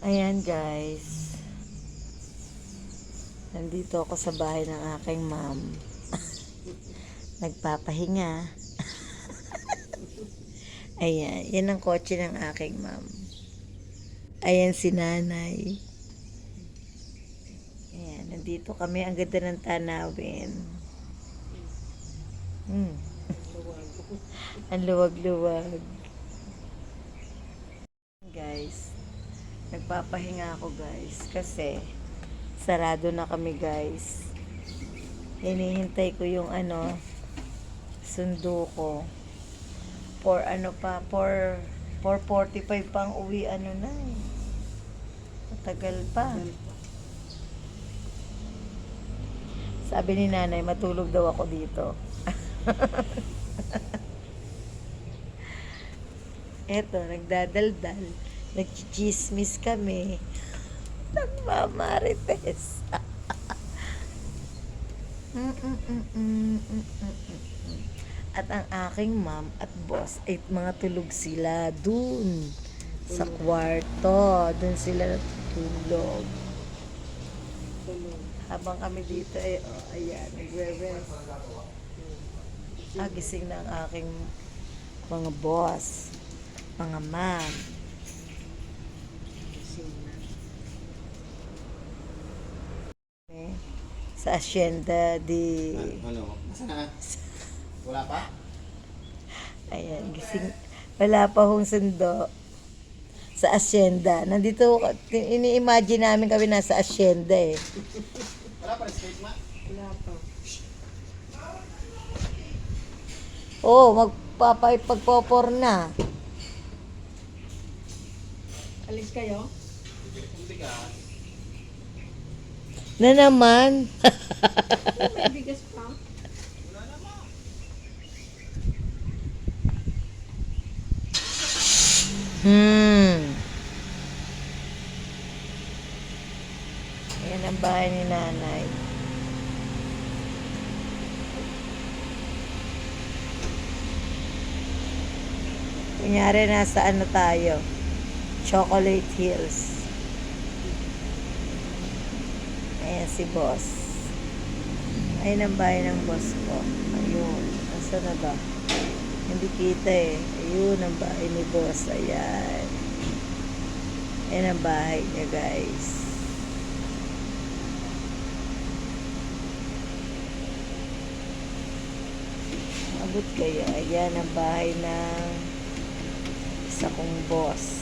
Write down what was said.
Ayan guys, nandito ako sa bahay ng aking mom. Nagpapahinga. Ayan, yan ang kotse ng aking mom. Ayan si nanay. Ayan, nandito kami. Ang ganda ng tanawin. Ang luwag-luwag. Guys, nagpapahinga ako guys. Kasi, sarado na kami guys. Hinihintay ko yung sundo ko. For 4:45 pang uwi na eh. Matagal pa. Sabi ni nanay, matulog daw ako dito. Eto, nagdadaldal. Nagchichismis kami. Nagmamarites. At ang aking mom at boss ay mga tulog sila dun sa kwarto. Dun sila natutulog. Habang kami dito ayan, nagre-rest. Gising na ang aking mga boss, mga ma'am. Sa asyenda di... Nasaan na? Wala pa? Ayan, gising. Wala pa hong sundo sa asyenda. Nandito, ini-imagine namin kami nasa asyenda eh. Wala pa rin straight, ma? Wala pa. Magpapor na. Alis kayo? Hindi ka. Na naman. May bigas pa. Wala na, ma. Ayan ang bahay ni nanay. Kunyari nasa tayo? Chocolate Hills. Ayan si boss. Ayan ang bahay ng boss ko. Ayun. Asa na ba? Hindi kita eh. Ayun ang bahay ni boss. Ayan. Ayan ang bahay niya guys. Abot kayo. Ayan ang bahay ng isa kong boss.